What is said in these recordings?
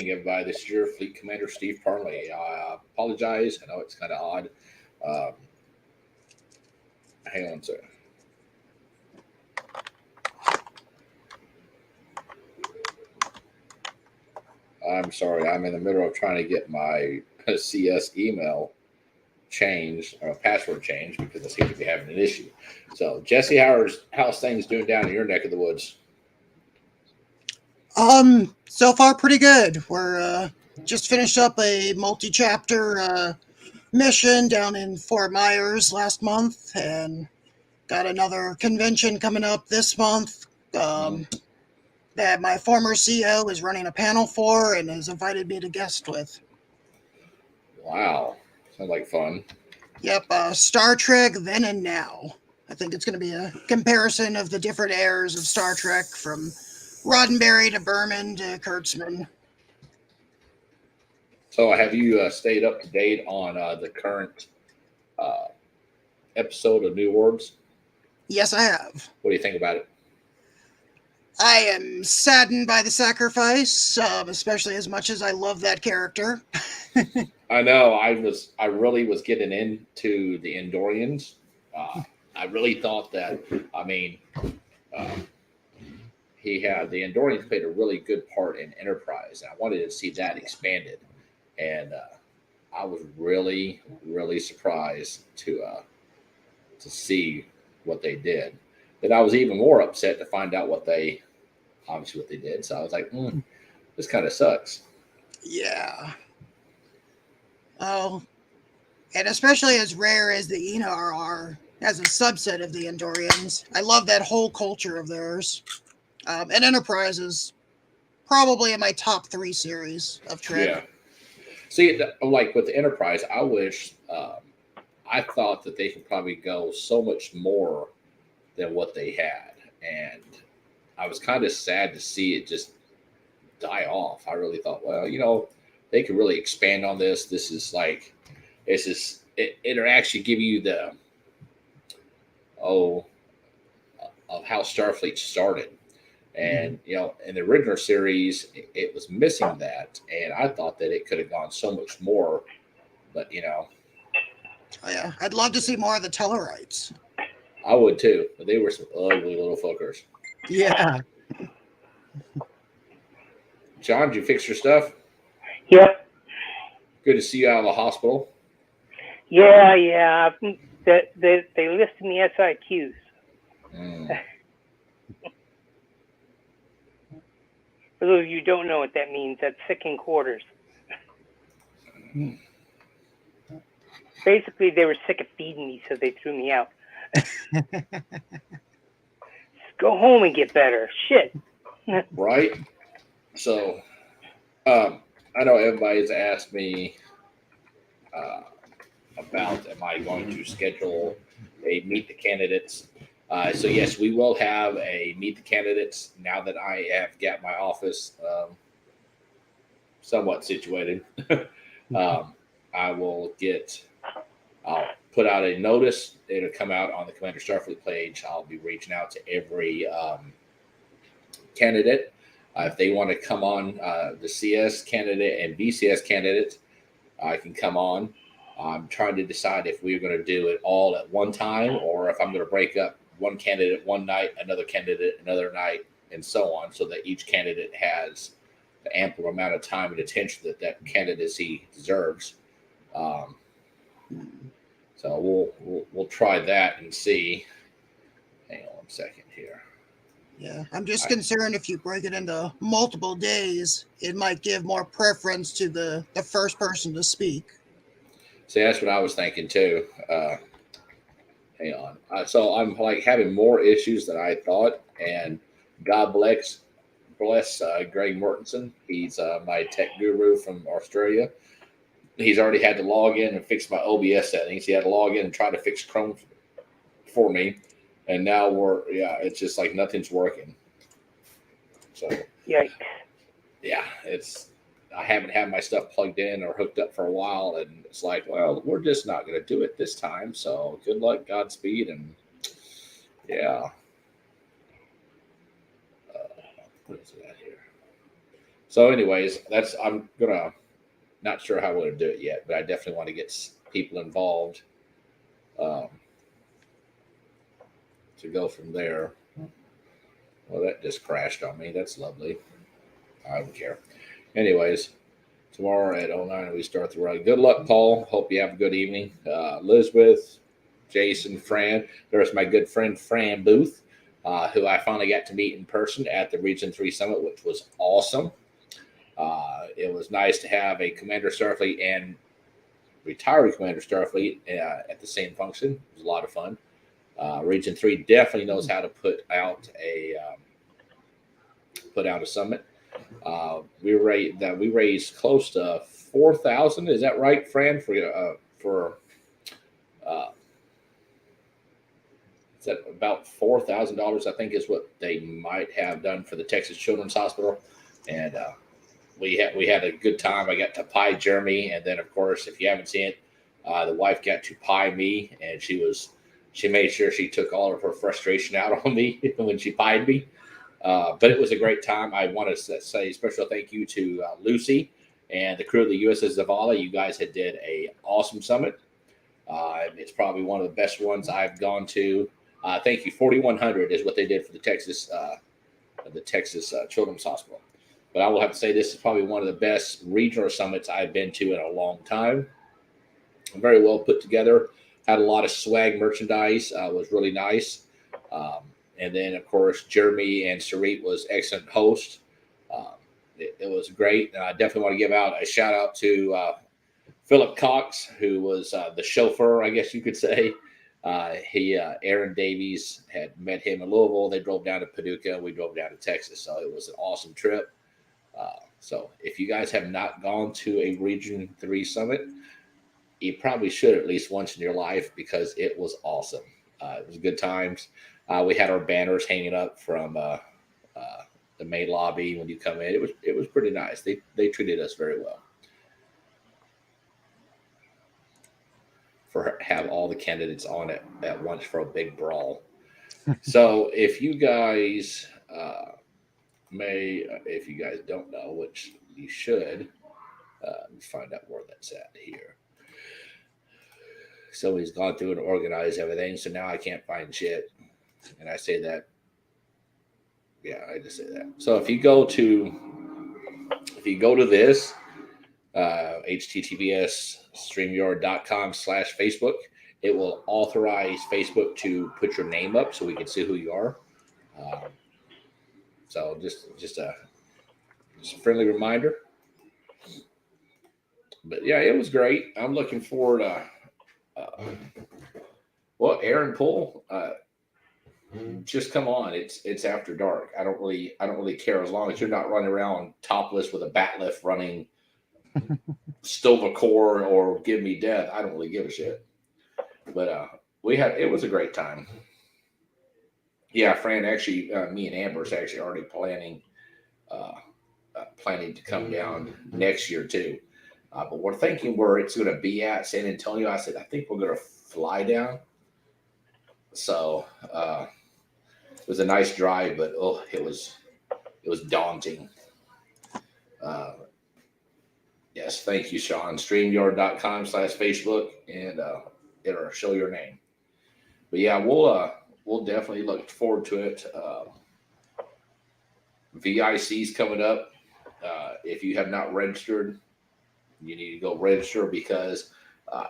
morning, everybody. This is your Fleet Commander, Steve Parley. I apologize. I know it's kind of odd. Um, Hang on, sir. I'm sorry. I'm in the middle of trying to get my CS email changed or password changed because I seem to be having an issue. So, Jesse, how's things doing down in your neck of the woods? So far pretty good. We're just finished up a multi-chapter mission down in Fort Myers last month, and got another convention coming up this month. Mm, That my former CEO is running a panel for and has invited me to guest with. wow, sounds like fun. Yep, Star Trek Then and Now. I think it's going to be a comparison of the different eras of Star Trek from Roddenberry to Berman to Kurtzman. So, have you stayed up to date on the current uh, episode of New Worlds? Yes, I have. What do you think about it? I am saddened by the sacrifice, especially as much as I love that character. I know. I really was getting into the Endorians. Uh, I really thought that. I mean, uh, he had the Endorians played a really good part in Enterprise, and I wanted to see that expanded. And I was really, really surprised to see what they did. Then I was even more upset to find out what they did. So I was like, this kind of sucks. Yeah. Oh, and especially as rare as the Enar are as a subset of the Endorians. I love that whole culture of theirs. And Enterprise is probably in my top three series of Trek. Yeah. See, like with the Enterprise, I wish I thought that they could probably go so much more than what they had, and I was kind of sad to see it just die off. I really thought, well, they could really expand on this. This is like, it'll actually give you the oh of how Starfleet started. And in the original series, it was missing that, and I thought that it could have gone so much more. But Oh, yeah, I'd love to see more of the Tellarites. I would too. But they were some ugly little fuckers. Yeah. John, did you fix your stuff? Yep. Good to see you out of the hospital. Yeah. They listed me SIQs. Mm. For those of you who don't know what that means, that's sick in quarters. Basically, they were sick of feeding me, so they threw me out. Go home and get better. Shit. Right? So, I know everybody's asked me uh, about am I going to schedule a meet the candidates. So yes, we will have a meet the candidates now that I have got my office somewhat situated. I will I'll put out a notice. It'll come out on the Commander Starfleet page. I'll be reaching out to every candidate. If they want to come on, the CS candidate and BCS candidate, I can come on. I'm trying to decide if we're going to do it all at one time or if I'm going to break up one candidate one night, another candidate another night, and so on, so that each candidate has the ample amount of time and attention that candidacy deserves. Um, so we'll try that and see. Hang on 1 second here. Yeah, I'm just concerned if you break it into multiple days, it might give more preference to the first person to speak. See, that's what I was thinking too. Hang on. So I'm like having more issues than I thought, and God bless Greg Mortensen. He's my tech guru from Australia. He's already had to log in and fix my OBS settings. He had to log in and try to fix Chrome for me, and now it's just like nothing's working. So Yikes. Yeah, I haven't had my stuff plugged in or hooked up for a while, and it's like, well, we're just not going to do it this time. So good luck, Godspeed, and yeah. What is that here? So, anyways, I'm gonna not sure how we're gonna do it yet, but I definitely want to get people involved um, to go from there. Well, that just crashed on me. That's lovely. I don't care. Anyways, tomorrow at 09 we start the run. Good luck, Paul. Hope you have a good evening. Elizabeth, Jason, Fran. There's my good friend Fran Booth, who I finally got to meet in person at the Region 3 Summit, which was awesome. It was nice to have a Commander Starfleet and retired Commander Starfleet at the same function. It was a lot of fun. Region 3 definitely knows how to put out a summit. We raised close to 4,000. Is that right, Fran? For is that about $4,000? I think is what they might have done for the Texas Children's Hospital, and we had a good time. I got to pie Jeremy, and then of course, if you haven't seen it, the wife got to pie me, and she made sure she took all of her frustration out on me when she pied me. But it was a great time. I want to say a special thank you to Lucy and the crew of the USS Zavala. You guys did a awesome summit. It's probably one of the best ones I've gone to. Thank you. 4,100 is what they did for the Texas Children's Hospital. But I will have to say this is probably one of the best regional summits I've been to in a long time. Very well put together. Had a lot of swag merchandise. Was really nice. And then, of course, Jeremy and Sarit was excellent host. It was great. And I definitely want to give out a shout out to Philip Cox, who was the chauffeur, I guess you could say. Aaron Davies had met him in Louisville. They drove down to Paducah. We drove down to Texas. So it was an awesome trip. So if you guys have not gone to a Region 3 summit, you probably should at least once in your life because it was awesome. It was good times. We had our banners hanging up from the main lobby when you come in. It was pretty nice. They treated us very well. Have all the candidates on it at once for a big brawl. So if you guys if you guys don't know, which you should, find out where that's at here. So he's gone through and organized everything. So now I can't find shit. And I say that. Yeah, I just say that. So if you go to this, https streamyard.com/Facebook, it will authorize Facebook to put your name up so we can see who you are. So just a friendly reminder. But yeah, it was great. I'm looking forward to Aaron Poole, just come on. It's after dark. I don't really care as long as you're not running around topless with a bat lift running Stovacor or Give Me Death. I don't really give a shit. But it was a great time. Yeah, Fran, actually, me and Amber's actually already planning to come down next year too. But we're thinking where it's going to be at San Antonio. I said, I think we're going to fly down. So it was a nice drive, but it was daunting. Yes, thank you, Sean. StreamYard.com/Facebook, and it'll show your name. But yeah, we'll definitely look forward to it. VIC's coming up. If you have not registered, you need to go register because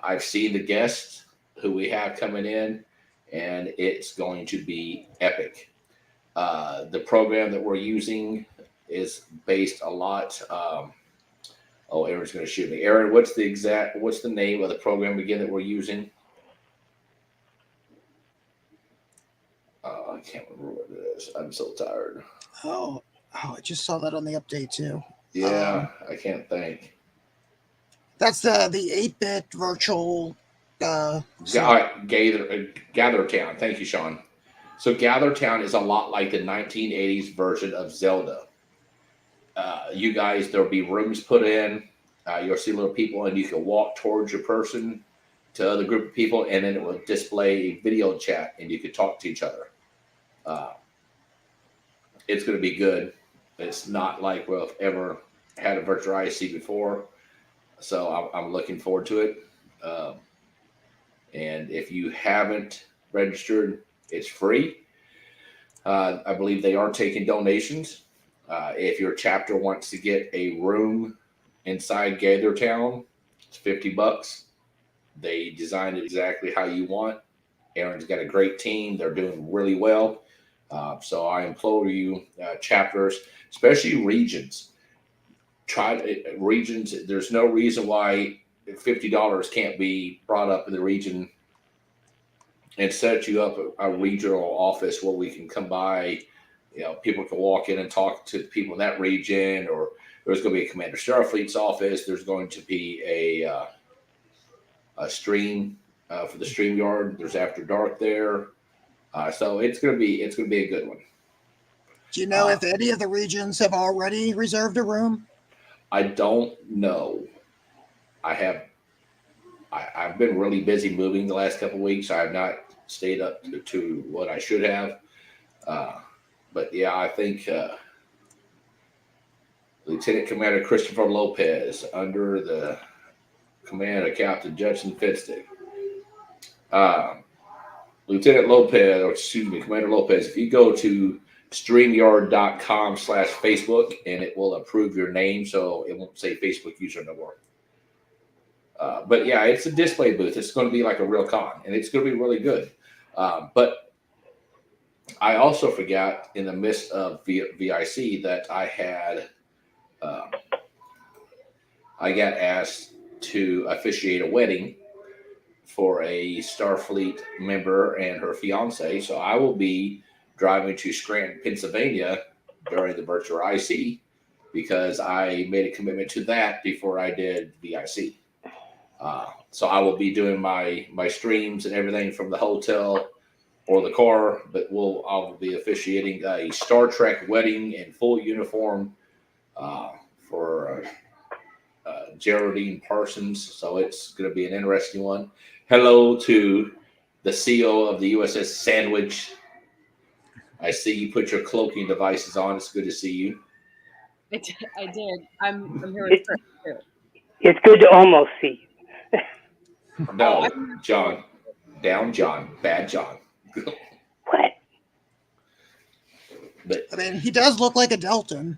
I've seen the guests who we have coming in, and it's going to be epic. The program that we're using is based a lot. Aaron's going to shoot me. Aaron, what's the name of the program again that we're using? I can't remember what it is. I'm so tired. Oh, I just saw that on the update too. Yeah, I can't think. That's the 8-bit virtual. All right, GatherTown. Thank you, Sean. So GatherTown is a lot like the 1980s version of Zelda. You guys, there'll be rooms put in. You'll see little people, and you can walk towards your person to other group of people, and then it will display video chat, and you can talk to each other. It's going to be good. It's not like we've ever had a virtual IC before, so I'm looking forward to it. And if you haven't registered, it's free. I believe they are taking donations. If your chapter wants to get a room inside Gather Town, it's $50. They designed it exactly how you want. Aaron's got a great team. They're doing really well. So I implore you, chapters, especially regions, regions. There's no reason why $50 can't be brought up in the region and set you up a regional office where we can come by. People can walk in and talk to the people in that region, or there's going to be a Commander Starfleet's office. There's going to be a stream for the StreamYard. There's After Dark there. So it's gonna be a good one. Do you know if any of the regions have already reserved a room? I don't know. I've been really busy moving the last couple of weeks. I have not stayed up to what I should have. But yeah, I think Lieutenant Commander Christopher Lopez, under the command of Captain Judson Fitstick. Lieutenant Lopez, or excuse me, Commander Lopez, if you go to StreamYard.com/Facebook, and it will approve your name, so it won't say Facebook user no more. But yeah, it's a display booth. It's going to be like a real con, and it's going to be really good. But I also forgot in the midst of VIC that I got asked to officiate a wedding for a Starfleet member and her fiance. So I will be driving to Scranton, Pennsylvania during the virtual IC, because I made a commitment to that before I did VIC. So I will be doing my streams and everything from the hotel or the car, but I'll be officiating a Star Trek wedding in full uniform for Geraldine Parsons. So it's going to be an interesting one. Hello to the CEO of the USS Sandwich. I see you put your cloaking devices on. It's good to see you. I did. I'm here with Chris too. It's good to almost see. No, John. Down John. Bad John. What? But I mean, he does look like a Delton.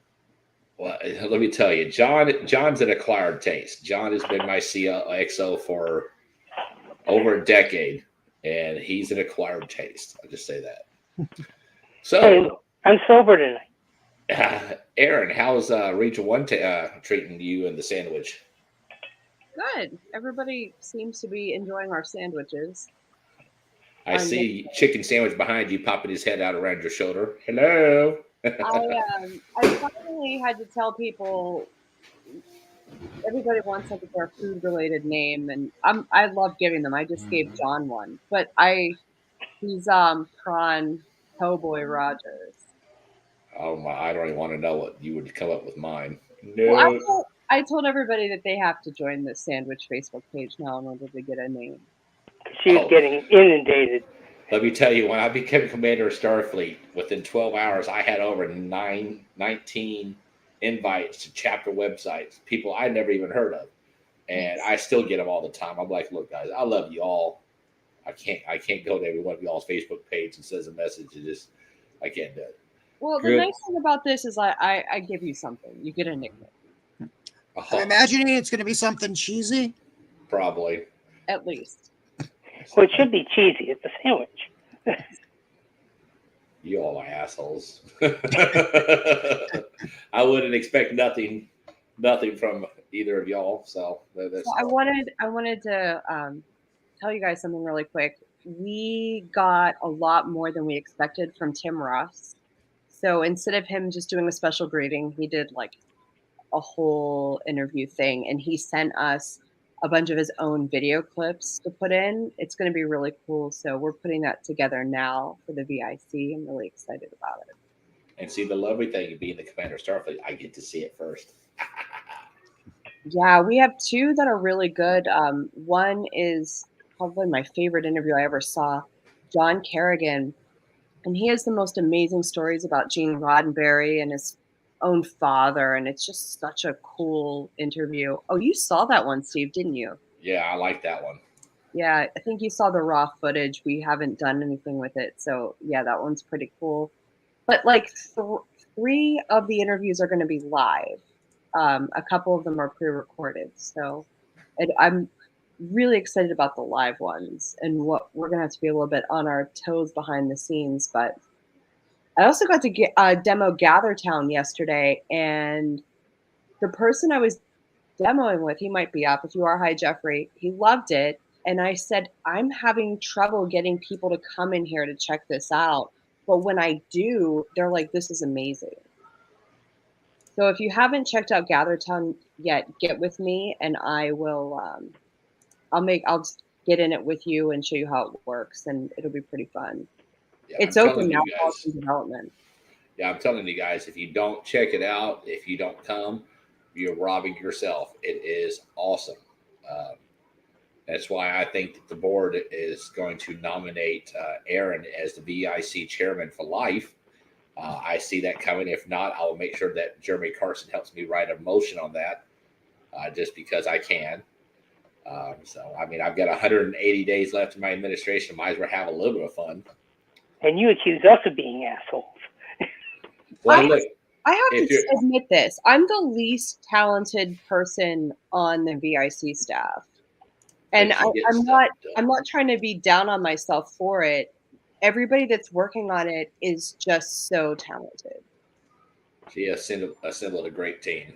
well, let me tell you, John's an acquired taste. John has been my CXO for over a decade, and he's an acquired taste. I'll just say that. So, Hey, I'm sober tonight. Aaron, how's Region 1 treating you and the sandwich? Good. Everybody seems to be enjoying our sandwiches. I see chicken sandwich behind you popping his head out around your shoulder. Hello. I finally had to tell people. Everybody wants like their food-related name, and I love giving them. I just gave John one, but he's Prawn Cowboy Rogers. Oh my! I don't even want to know what you would come up with mine. No. Well, I told everybody that they have to join the Sandwich Facebook page now in order to get a name. She was getting inundated. Let me tell you, when I became commander of Starfleet, within 12 hours, I had over 19 invites to chapter websites, people I never even heard of. And I still get them all the time. I'm like, look, guys, I love you all. I can't go to every one of y'all's Facebook page and says a message. I can't do it. Well, the nice thing about this is I give you something. You get a nickname. I'm imagining it's going to be something cheesy. Probably. At least. Well, it should be cheesy. It's a sandwich. You all are assholes. I wouldn't expect nothing from either of y'all. So I wanted to tell you guys something really quick. We got a lot more than we expected from Tim Russ. So instead of him just doing a special greeting, he did like a whole interview thing, and he sent us a bunch of his own video clips to put in. It's going to be really cool. So we're putting that together now for the VIC. I'm really excited about it. And see, the lovely thing of being the commander of Starfleet, I get to see it first. Yeah, we have two that are really good. One is probably my favorite interview I ever saw, John Kerrigan. And he has the most amazing stories about Gene Roddenberry and his own father, and it's just such a cool interview. Oh, you saw that one, Steve, didn't you? Yeah, I like that one. Yeah, I think you saw the raw footage. We haven't done anything with it, so yeah, that one's pretty cool. But like three of the interviews are going to be live. A couple of them are pre-recorded, so I'm really excited about the live ones and what we're going to have to be a little bit on our toes behind the scenes. But I also got to get demo GatherTown yesterday, and the person I was demoing with, he might be up. If you are, hi Jeffrey. He loved it, and I said I'm having trouble getting people to come in here to check this out. But when I do, they're like, "This is amazing." So if you haven't checked out GatherTown yet, get with me, and I will. I'll just get in it with you and show you how it works, and it'll be pretty fun. Yeah, It's I'm open telling now, you it's guys. in development. Yeah, I'm telling you guys, if you don't check it out, if you don't come, you're robbing yourself. It is awesome. Um, that's why I think that the board is going to nominate Aaron as the VIC chairman for life. I see that coming. If not, I will make sure that Jeremy Carson helps me write a motion on that, just because I can. So, I mean, I've got 180 days left in my administration. Might as well have a little bit of fun. And you accuse us of being assholes. Well, look, I have if to you're admit this. I'm the least talented person on the VIC staff. And but you get I'm stuff not done. trying to be down on myself for it. Everybody that's working on it is just so talented. She assembled a great team.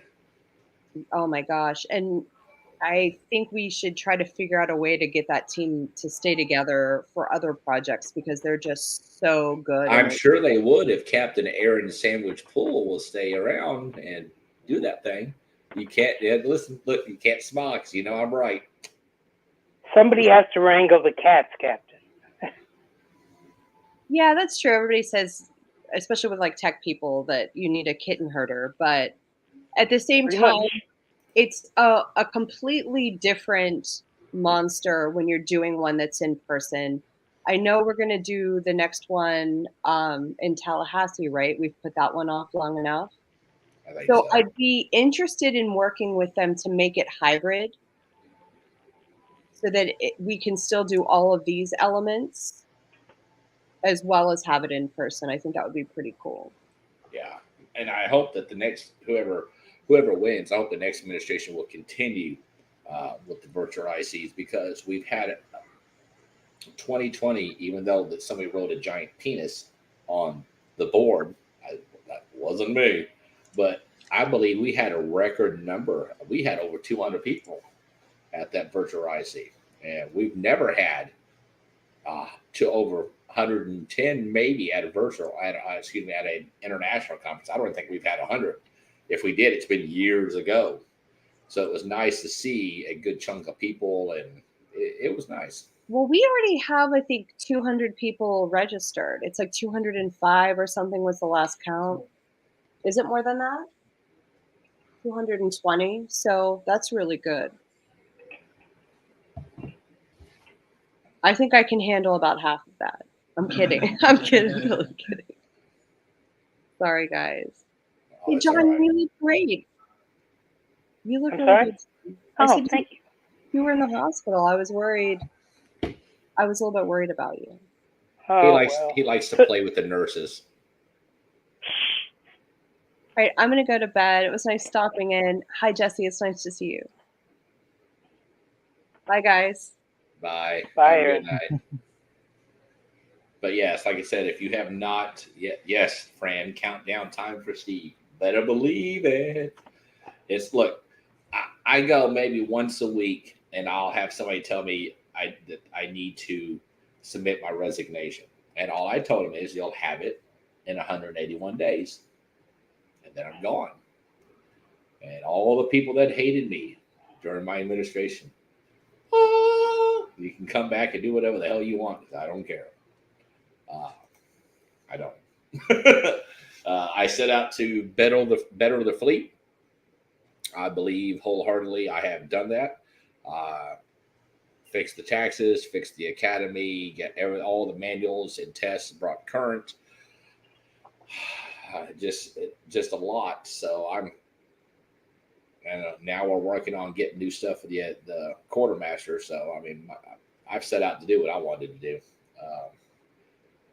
Oh my gosh. And I think we should try to figure out a way to get that team to stay together for other projects because they're just so good. I'm sure they would if Captain Aaron Sandwich Pool will stay around and do that thing. You can't listen. Look, you can't smile because you know I'm right. Somebody has to wrangle the cats, Captain. Yeah, that's true. Everybody says, especially with like tech people, that you need a kitten herder. But at the same Pretty time, much. it's a completely different monster when you're doing one that's in person. I know we're going to do the next one in Tallahassee, right? We've put that one off long enough. I think So so. I'd be interested in working with them to make it hybrid so that we can still do all of these elements as well as have it in person. I think that would be pretty cool. Yeah, and I hope that the next whoever wins, I hope the next administration will continue with the virtual ICs because we've had it 2020. Even though that somebody wrote a giant penis on the board, that wasn't me, but I believe we had a record number. We had over 200 people at that virtual IC, and we've never had to over 110 maybe at a virtual at at an international conference. I don't think we've had 100. If we did, it's been years ago. So it was nice to see a good chunk of people, and it was nice. Well, we already have, I think, 200 people registered. It's like 205 or something was the last count. Is it more than that? 220. So that's really good. I think I can handle about half of that. I'm kidding. I'm kidding. Really kidding. Sorry, guys. Oh, Hey, it's all John, right. you look great. You look I'm really sorry? good. I Oh, said thank you. you were in the hospital. I was worried. I was a little bit worried about you. Oh, He well. likes to play with the nurses. All right, I'm going to go to bed. It was nice stopping in. Hi, Jesse. It's nice to see you. Bye, guys. Bye. Bye, Have a Aaron. good night. But yes, like I said, if you have not yet, yes, Fran, countdown time for Steve. Better believe it. It's look, I go maybe once a week, and I'll have somebody tell me that I need to submit my resignation, and all I told them is you'll have it in 181 days, and then I'm gone. And all the people that hated me during my administration, you can come back and do whatever the hell you want. I don't care. Uh, I don't. I set out to better the fleet. I believe wholeheartedly I have done that. Fix the taxes, fix the academy, get all the manuals and tests brought current. just a lot. So and now we're working on getting new stuff for the quartermaster. So I mean, I've set out to do what I wanted to do,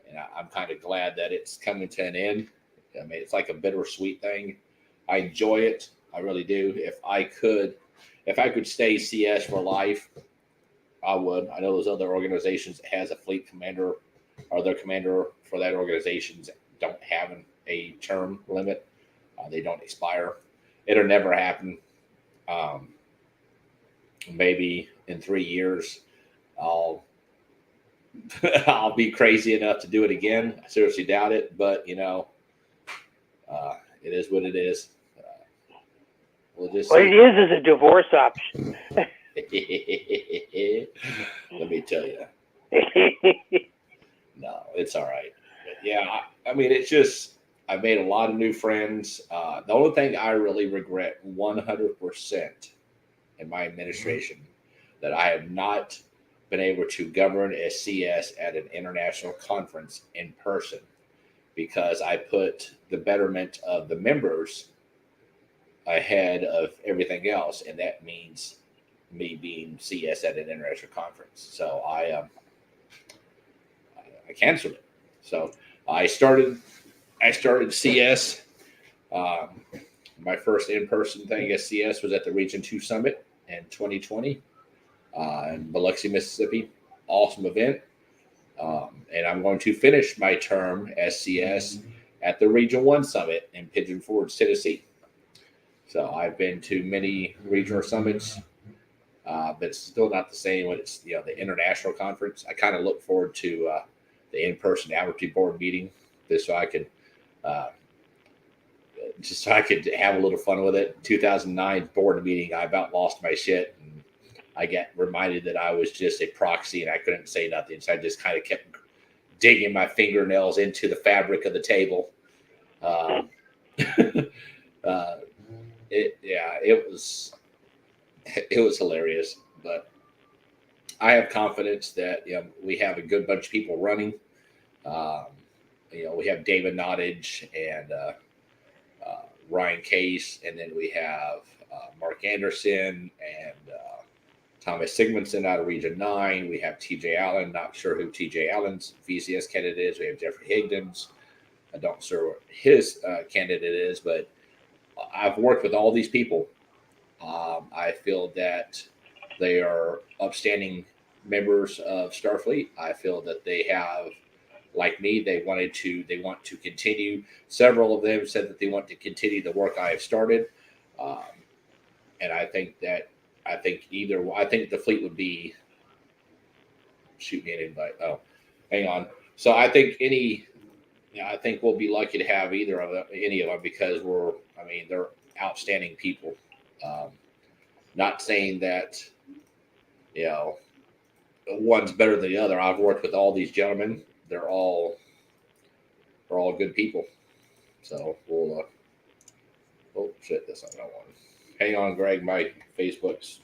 and I'm kind of glad that it's coming to an end. I mean, it's like a bittersweet thing. I enjoy it. I really do. If I could stay CS for life, I would. I know there's other organizations that has a fleet commander or their commander for that organization don't have a term limit. They don't expire. It'll never happen. Maybe in 3 years, I'll I'll be crazy enough to do it again. I seriously doubt it, but it is what it is. We'll just What it is a divorce option. Let me tell you. No, it's all right. But yeah, I mean, it's just I've made a lot of new friends. The only thing I really regret 100% in my administration that I have not been able to govern as CS at an international conference in person because I put the betterment of the members ahead of everything else, and that means me being CS at an international conference. So I canceled it. So I started CS. My first in-person thing at CS was at the Region 2 Summit in 2020 in Biloxi, Mississippi. Awesome event. And I'm going to finish my term as CS at the Region 1 Summit in Pigeon Forge, Tennessee. So I've been to many regional summits, but it's still not the same when it's the international conference. I kind of look forward to the in-person Admiralty Board meeting, just so I could have a little fun with it. 2009 board meeting, I about lost my shit, and I got reminded that I was just a proxy and I couldn't say nothing, so I just kind of kept digging my fingernails into the fabric of the table. It was hilarious, but I have confidence that we have a good bunch of people running. We have David Nottage and Ryan Case, and then we have Mark Anderson and Thomas Sigmundson out of Region 9. We have TJ Allen. Not sure who TJ Allen's VCS candidate is. We have Jeffrey Higdons. I don't sure what his candidate is, but I've worked with all these people. I feel that they are upstanding members of Starfleet. I feel that they have, like me, they want to continue. Several of them said that they want to continue the work I have started. And I think the fleet would be, shoot me an invite. Oh, hang on. So I think I think we'll be lucky to have any of them because they're outstanding people. Not saying that, one's better than the other. I've worked with all these gentlemen. They're all good people. So we'll, oh shit, that's not what I wanted. Hang on, Greg. My Facebook's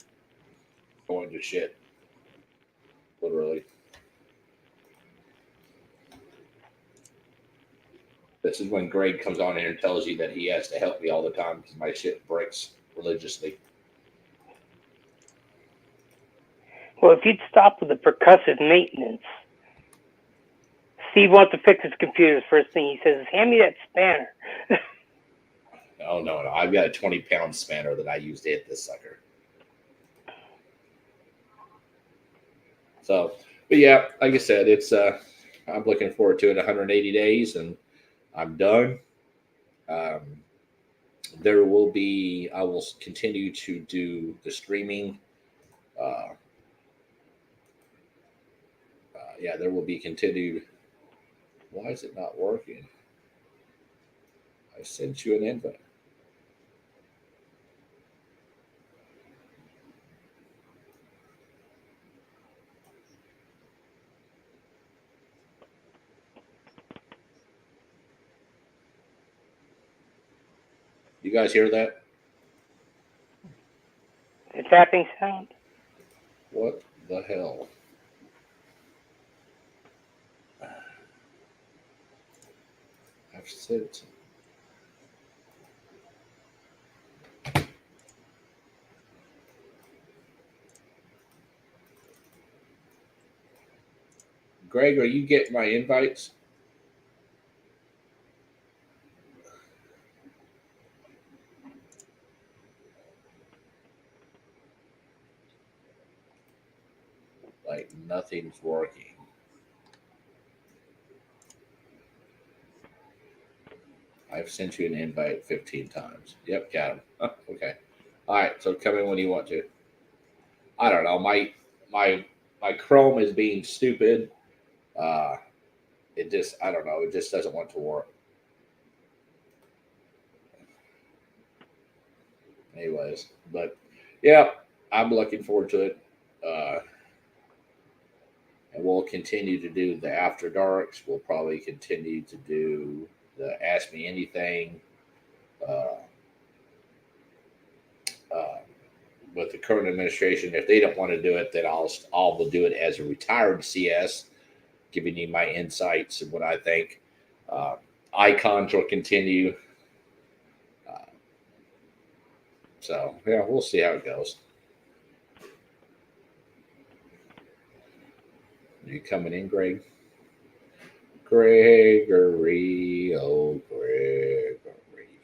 going to shit. Literally. This is when Greg comes on here and tells you that he has to help me all the time because my shit breaks religiously. Well, if you'd stop with the percussive maintenance. Steve wants to fix his computers. First thing he says is, hand me that spanner. No. I've got a 20-pound spanner that I use to hit this sucker. So, but yeah, like I said, it's I'm looking forward to it. 180 days, and I'm done. I will continue to do the streaming. There will be continued. Why is it not working? I sent you an invite. You guys hear that? The tapping sound. What the hell? I've sent Greg, are you getting my invites? Like nothing's working. I've sent you an invite 15 times. Yep, got him. Okay. All right. So come in when you want to. I don't know. My Chrome is being stupid. Uh, it just I don't know. It just doesn't want to work. Anyways, but yeah, I'm looking forward to it. And we'll continue to do the after darks. We'll probably continue to do the Ask Me Anything. Uh, uh, with the current administration, if they don't want to do it, then I'll do it as a retired CS, giving you my insights and what I think. Icons will continue. Uh, so yeah, we'll see how it goes. Are you coming in, Greg? Gregory, oh Gregory.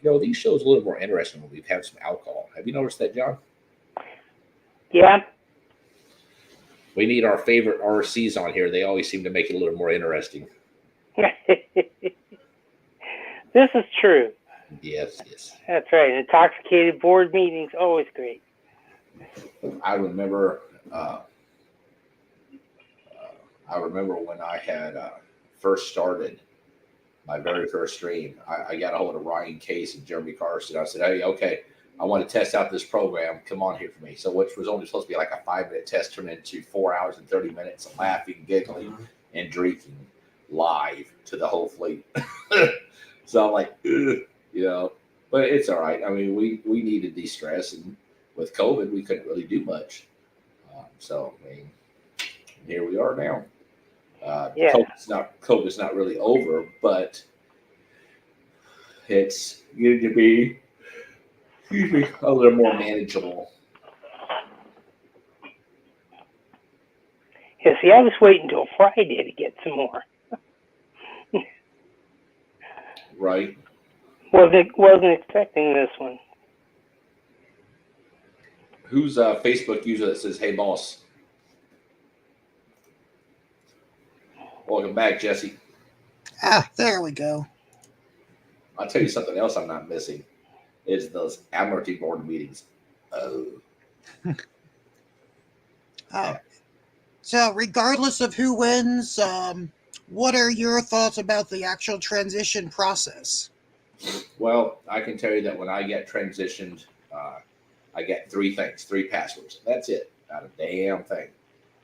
You know, these shows are a little more interesting when we've had some alcohol. Have you noticed that, John? Yeah. We need our favorite RCs on here. They always seem to make it a little more interesting. This is true. Yes, yes. That's right. Intoxicated board meetings, always great. I remember. I remember when I had first started my very first stream. I got a hold of Ryan Case and Jeremy Carson. I said, "Hey, okay, I want to test out this program. Come on here for me." So, which was only supposed to be like a 5-minute test, turned into 4 hours and 30 minutes of laughing, giggling, and drinking live to the whole fleet. So I'm like, ugh, you know, but it's all right. I mean, we needed de-stress, and with COVID, we couldn't really do much. So I mean, here we are now. Yeah. COVID's not really over, but it's getting to be, excuse me, a little more manageable. Yeah, see, I was waiting until Friday to get some more. Right? Wasn't expecting this one. Who's a Facebook user that says, "Hey, boss"? Welcome back, Jesse. Ah, there we go. I'll tell you something else I'm not missing is those Admiralty board meetings. Oh. So, regardless of who wins, what are your thoughts about the actual transition process? Well, I can tell you that when I get transitioned, I get three passwords. That's it. Not a damn thing.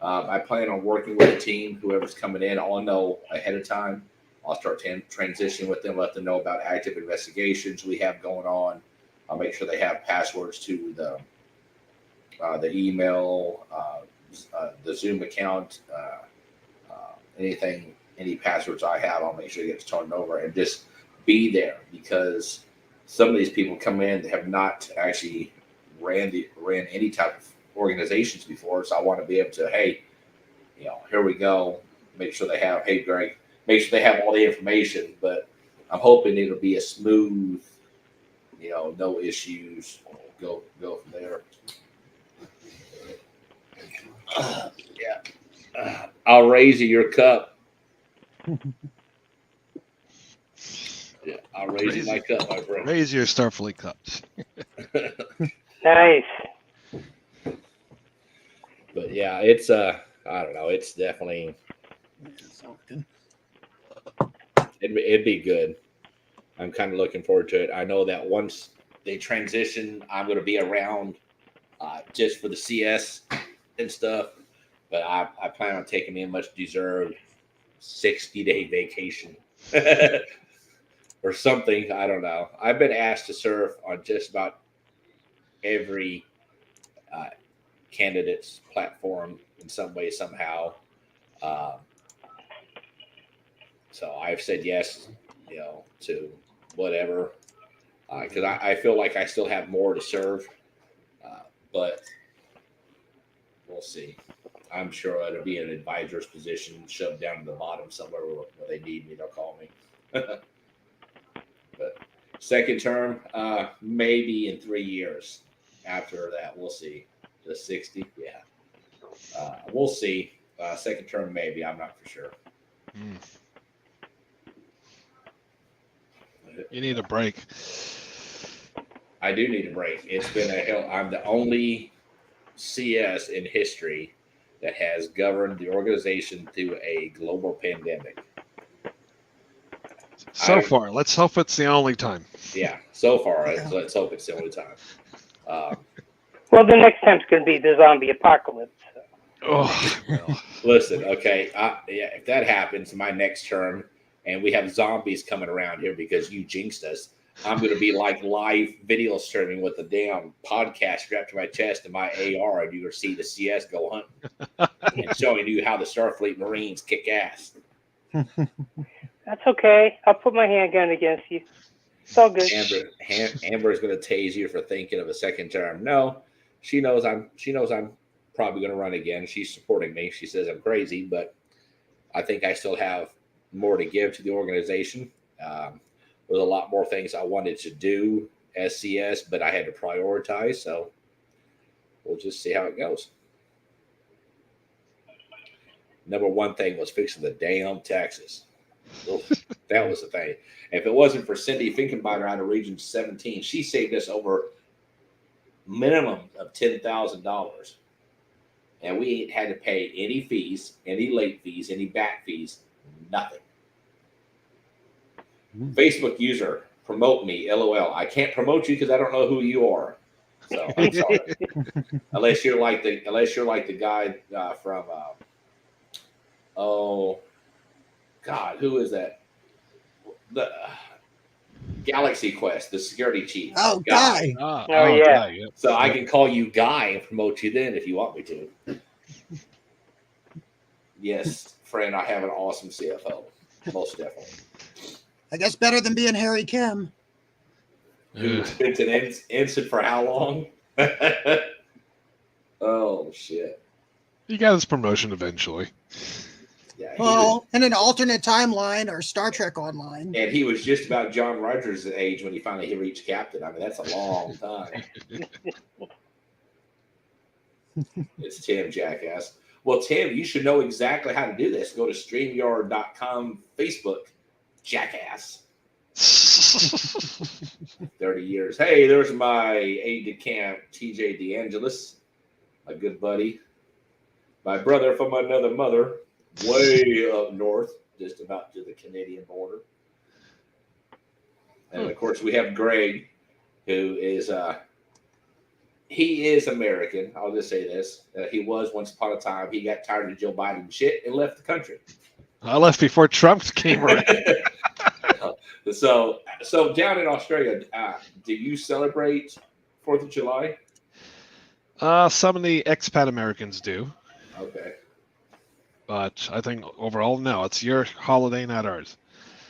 I plan on working with a team. Whoever's coming in, I'll know ahead of time. I'll start transitioning with them, let them know about active investigations we have going on. I'll make sure they have passwords to the email, the Zoom account, any passwords I have, I'll make sure it gets turned over and just be there, because some of these people come in that have not actually ran any type of organizations before. So I want to be able to, hey, you know, here we go. Make sure they have, hey, Greg, make sure they have all the information. But I'm hoping it'll be a smooth, you know, no issues. Go from there. Yeah. I'll raise you your cup. Yeah, I'll raise you my cup, my friend. Raise your Starfleet cups. Nice. But yeah, it's I don't know. It's definitely it'd be good. I'm kind of looking forward to it. I know that once they transition, I'm going to be around just for the CS and stuff. But I plan on taking me a much deserved 60-day vacation or something. I don't know. I've been asked to serve on just about every candidate's platform in some way, somehow. So I've said yes, you know, to whatever, because I feel like I still have more to serve, but we'll see. I'm sure it'll be an advisor's position, shoved down to the bottom somewhere where they need me. They'll call me. But second term, maybe in 3 years. After that, we'll see. The 60, yeah. We'll see. Second term, maybe. I'm not for sure. You need a break. I do need a break. It's been a hell. I'm the only CS in history that has governed the organization through a global pandemic. So far, let's hope it's the only time. Yeah, so far, let's hope it's the only time. Well, the next time's going to be the zombie apocalypse. So. Oh, well. Listen, okay, yeah, if that happens my next term and we have zombies coming around here because you jinxed us, I'm going to be like live video streaming with a damn podcast strapped to my chest and my AR, and you're going to see the CS go hunting and showing you how the Starfleet Marines kick ass. That's okay. I'll put my handgun against you. It's all good. Amber is going to tase you for thinking of a second term. No, she knows I'm probably going to run again. She's supporting me. She says I'm crazy, but I think I still have more to give to the organization. There's a lot more things I wanted to do as CS, but I had to prioritize. So we'll just see how it goes. Number one thing was fixing the damn taxes. That was the thing. If it wasn't for Cindy Finkenbeiner out of Region 17, she saved us over minimum of $10,000. And we ain't had to pay any fees, any late fees, any back fees, nothing. Facebook user, promote me, LOL. I can't promote you because I don't know who you are. So I'm sorry. unless you're like the guy from oh God, who is that? The Galaxy Quest, the security chief. Oh, Guy. Oh, yeah. Guy, So I can call you Guy and promote you then if you want me to. Yes, friend, I have an awesome CFO. Most definitely. I guess better than being Harry Kim. Who spent an instant for how long? Oh, shit. He got his promotion eventually. Yeah, Well, in an alternate timeline or Star Trek Online. and he was just about John Rogers' age when he finally reached captain. I mean, that's a long time. It's Tim, jackass. Well, Tim, you should know exactly how to do this. Go to StreamYard.com Facebook, jackass. 30 years. Hey, there's my aide-de-camp, TJ DeAngelis, my good buddy. My brother from another mother, way up north, just about to the Canadian border. And, of course, we have Greg, who is he is American. I'll just say this. He was once upon a time. He got tired of Joe Biden shit and left the country. I left before Trump came around. So down in Australia, do you celebrate 4th of July? Some of the expat Americans do, Okay. but I think overall, no. It's your holiday, not ours.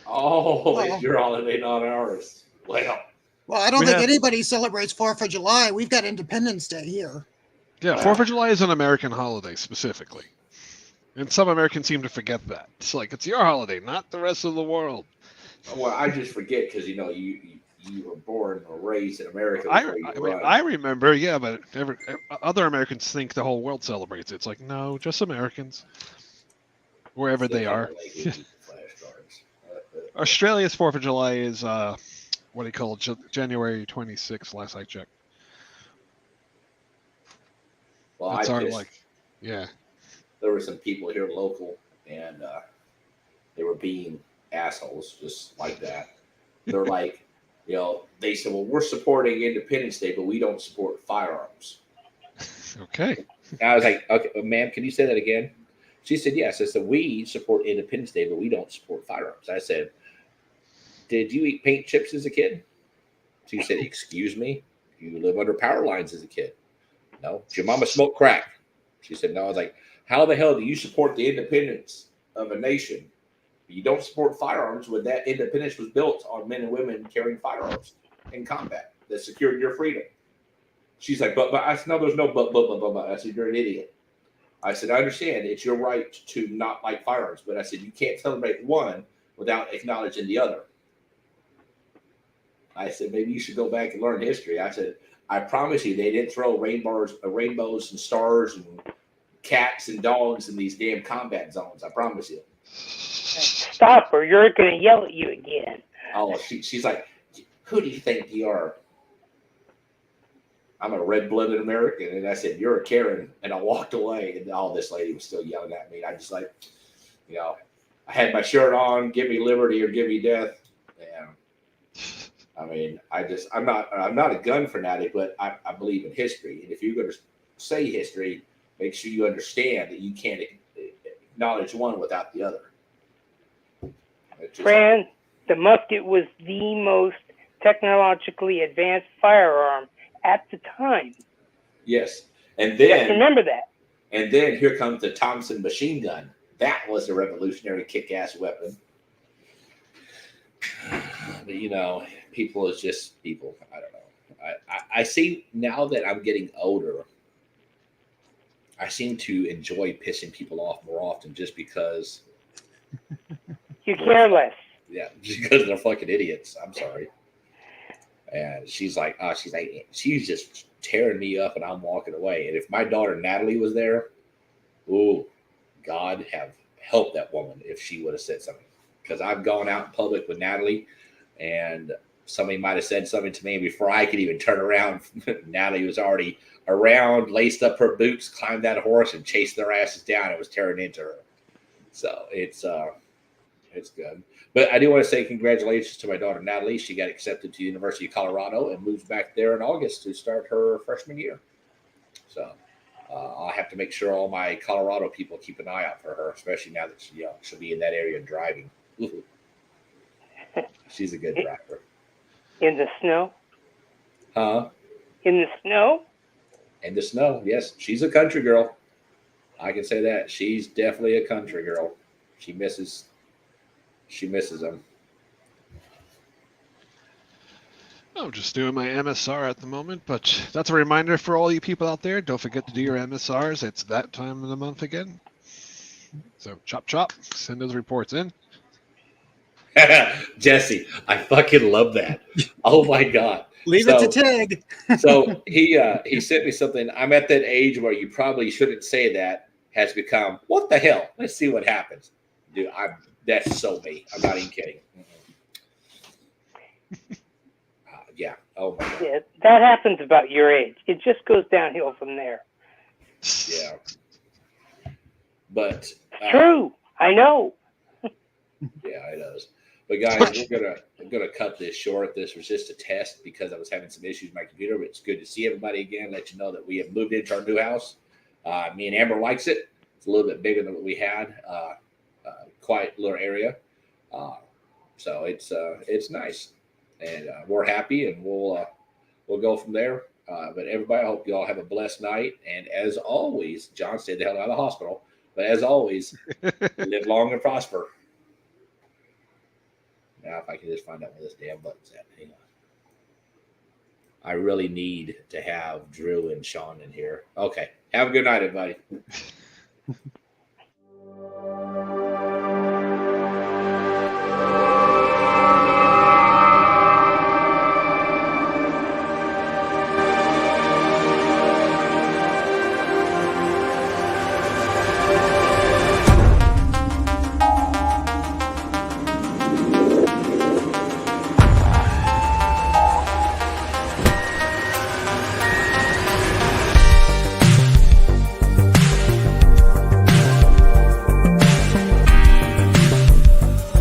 Oh, Well- it's your holiday, not ours. Well, I don't We think have- anybody celebrates 4th of July. We've got Independence Day here. Yeah, 4th of July is an American holiday specifically. And some Americans seem to forget that. It's like, it's your holiday, not the rest of the world. Well, I just forget because you were born or raised in America. I remember, yeah, but other Americans think the whole world celebrates it. It's like, no, just Americans, wherever they are. Australia's 4th of July is, what do you call it, January 26th, last I checked. Well, That's yeah. There were some people here local, and they were being assholes, just like that. They're like, they said, well, we're supporting Independence Day, but we don't support firearms. Okay. And I was like, okay, ma'am, can you say that again? She said, yes. I said, we support Independence Day, but we don't support firearms. I said, did you eat paint chips as a kid? She said, excuse me? You live under power lines as a kid? No. Did your mama smoke crack? She said, no. I was like, how the hell do you support the independence of a nation? You don't support firearms when that independence was built on men and women carrying firearms in combat that secured your freedom. She's like, but I said, no, there's no but. I said, you're an idiot. I said, I understand it's your right to not like firearms, but I said, you can't celebrate one without acknowledging the other. I said, maybe you should go back and learn history. I said, I promise you, they didn't throw rainbows and stars and cats and dogs in these damn combat zones. I promise you. Stop, or you're going to yell at you again. Oh, she's like, who do you think you are? I'm a red-blooded American. And I said, you're a Karen. And I walked away, and all this lady was still yelling at me. And I just like, you know, I had my shirt on, give me liberty or give me death. And I mean, I'm not a gun fanatic, but I believe in history. And if you're going to say history, make sure you understand that you can't acknowledge one without the other. Fran, the musket was the most technologically advanced firearm at the time. Yes. And You have to then remember that. And then here comes the Thompson machine gun. That was a revolutionary kick-ass weapon. But, you know, people is just people. I don't know. I see now that I'm getting older, I seem to enjoy pissing people off more often just because. You care less. Yeah, because they're fucking idiots. I'm sorry. And she's just tearing me up and I'm walking away. And if my daughter Natalie was there, oh, God have helped that woman if she would have said something. Because I've gone out in public with Natalie and somebody might have said something to me before I could even turn around. Natalie was already around, laced up her boots, climbed that horse and chased their asses down and was tearing into her. So it's good. But I do want to say congratulations to my daughter Natalie. She got accepted to the University of Colorado and moves back there in August to start her freshman year. So I'll have to make sure all my Colorado people keep an eye out for her, especially now that she'll be in that area driving. She's a good driver. In the snow? Huh? In the snow? In the snow, yes. She's a country girl. I can say that. She's definitely a country girl. She misses them. I'm just doing my MSR at the moment, but that's a reminder for all you people out there. Don't forget to do your MSRs. It's that time of the month again. So chop, send those reports in. Jesse, I fucking love that. Oh my God. Leave it to Tig. So he sent me something. I'm at that age where you probably shouldn't say that. Has become, what the hell? Let's see what happens. Dude, that's so me. I'm not even kidding. Yeah. Oh my God. Yeah, that happens about your age. It just goes downhill from there. Yeah. But True. I know. yeah, it does. But guys, I'm gonna cut this short. This was just a test because I was having some issues with my computer. But it's good to see everybody again. Let you know that we have moved into our new house. Me and Amber likes it. It's a little bit bigger than what we had. Quiet little area. So it's nice, and we're happy, and we'll go from there. But everybody, I hope you all have a blessed night. And as always, John stayed the hell out of the hospital. But as always, live long and prosper. Now, if I can just find out where this damn button's at. Hang on. I really need to have Drew and Sean in here. Okay. Have a good night, everybody.